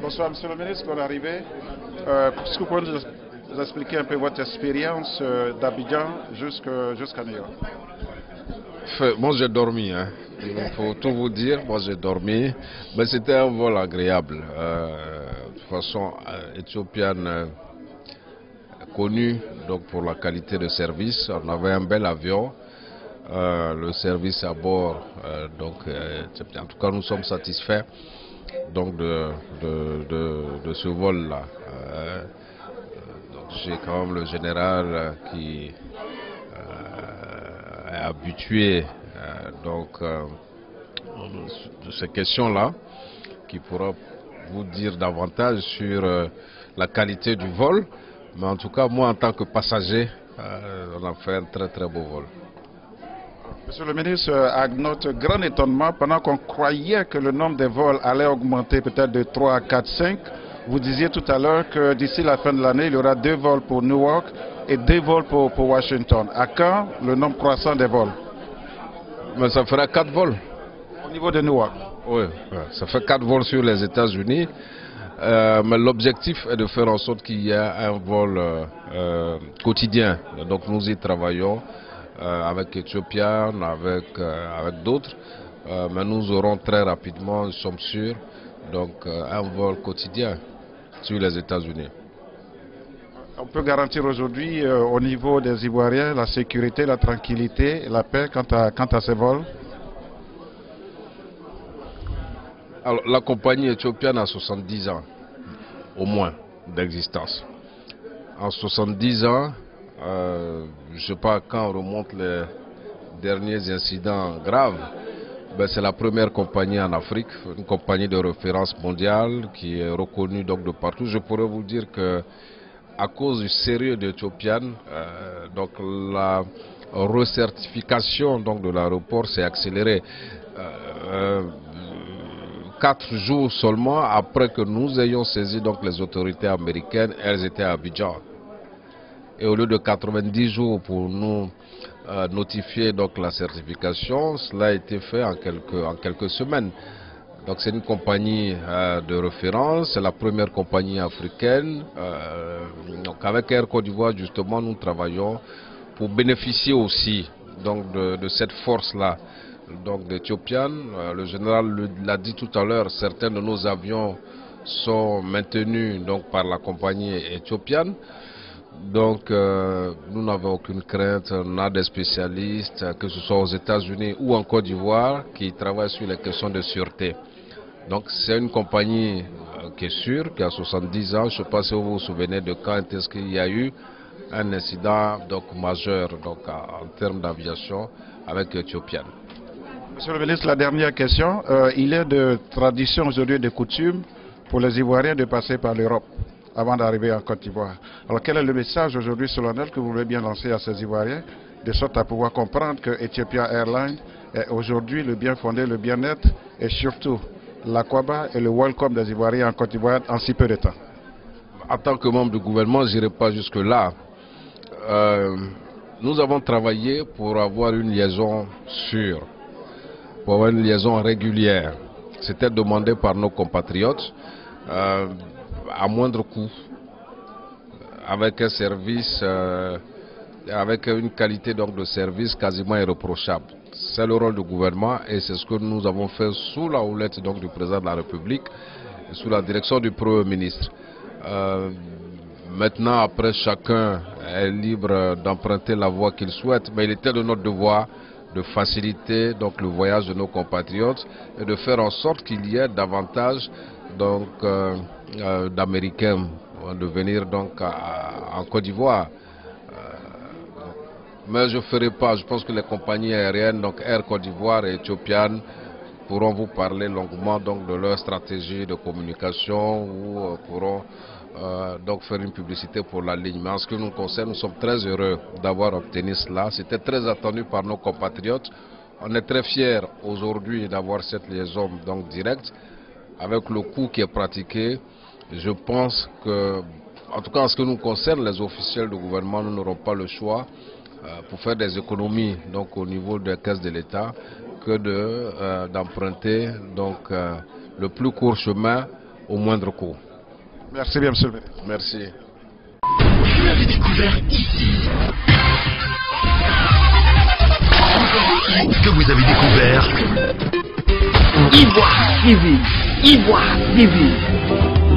Bonsoir, Monsieur le ministre, bonne arrivée. Est-ce que vous pouvez nous expliquer un peu votre expérience d'Abidjan jusqu'à New York? Moi j'ai dormi, hein. Il faut tout vous dire, moi j'ai dormi, mais c'était un vol agréable. De façon éthiopienne connue donc pour la qualité de service. On avait un bel avion, le service à bord, en tout cas nous sommes satisfaits donc de ce vol-là. J'ai quand même le général qui est habitué de ces questions-là, qui pourra vous dire davantage sur la qualité du vol. Mais en tout cas, moi en tant que passager, on a fait un très très beau vol. Monsieur le ministre, à notre grand étonnement, pendant qu'on croyait que le nombre de vols allait augmenter peut-être de 3 à 4, 5, vous disiez tout à l'heure que d'ici la fin de l'année, il y aura 2 vols pour Newark et 2 vols pour Washington. À quand le nombre croissant des vols? Mais ça fera 4 vols. Au niveau de Newark? Oui, ça fait 4 vols sur les États-Unis. Mais l'objectif est de faire en sorte qu'il y ait un vol quotidien. Donc nous y travaillons avec Ethiopian, avec d'autres. Mais nous aurons très rapidement, nous sommes sûrs, donc un vol quotidien sur les États-Unis. On peut garantir aujourd'hui au niveau des Ivoiriens la sécurité, la tranquillité, la paix quant à ces vols? Alors, la compagnie éthiopienne a 70 ans, au moins, d'existence. En 70 ans, je ne sais pas quand remontent les derniers incidents graves, c'est la première compagnie en Afrique, une compagnie de référence mondiale qui est reconnue donc de partout. Je pourrais vous dire que à cause du sérieux d'Ethiopian, donc la recertification donc de l'aéroport s'est accélérée. 4 jours seulement après que nous ayons saisi donc les autorités américaines, elles étaient à Abidjan. Et au lieu de 90 jours pour nous notifier donc la certification, cela a été fait en quelques semaines. Donc c'est une compagnie de référence, c'est la première compagnie africaine. Donc avec Air Côte d'Ivoire justement nous travaillons pour bénéficier aussi donc de cette force-là. Donc d'Ethiopian, le général l'a dit tout à l'heure, certains de nos avions sont maintenus donc par la compagnie éthiopienne. Donc nous n'avons aucune crainte, on a des spécialistes, que ce soit aux États-Unis ou en Côte d'Ivoire, qui travaillent sur les questions de sûreté. Donc c'est une compagnie qui est sûre, qui a 70 ans. Je ne sais pas si vous vous souvenez de quand est-ce qu'il y a eu un incident donc, majeur donc, en termes d'aviation avec Ethiopian. Monsieur le ministre, la dernière question. Il est de tradition aujourd'hui, de coutume pour les Ivoiriens de passer par l'Europe avant d'arriver en Côte d'Ivoire. Alors quel est le message aujourd'hui solennel que vous voulez bien lancer à ces Ivoiriens, de sorte à pouvoir comprendre que Ethiopian Airlines est aujourd'hui le bien fondé, le bien-être et surtout l'Aquaba et le welcome des Ivoiriens en Côte d'Ivoire en si peu de temps? En tant que membre du gouvernement, je n'irai pas jusque-là. Nous avons travaillé pour avoir une liaison sûre, pour avoir une liaison régulière. C'était demandé par nos compatriotes à moindre coût, avec un service, avec une qualité donc, de service quasiment irréprochable. C'est le rôle du gouvernement et c'est ce que nous avons fait sous la houlette donc, du président de la République, et sous la direction du Premier ministre. Maintenant, après, chacun est libre d'emprunter la voie qu'il souhaite, mais il était de notre devoir de faciliter donc, le voyage de nos compatriotes et de faire en sorte qu'il y ait davantage d'Américains de venir donc, en Côte d'Ivoire. Mais je ne ferai pas, je pense que les compagnies aériennes, donc Air Côte d'Ivoire et Ethiopian, pourront vous parler longuement donc, de leur stratégie de communication ou pourront donc faire une publicité pour la ligne. Mais en ce qui nous concerne, nous sommes très heureux d'avoir obtenu cela. C'était très attendu par nos compatriotes. On est très fiers aujourd'hui d'avoir cette liaison donc, directe avec le coût qui est pratiqué. Je pense que, en tout cas en ce qui nous concerne, les officiels du gouvernement, nous n'aurons pas le choix pour faire des économies donc, au niveau des caisses de l'État que d'emprunter le plus court chemin au moindre coût. Merci bien, monsieur le ministre. Merci. Vous l'avez découvert ici. Que vous avez découvert Ivoire TV. Ivoire TV.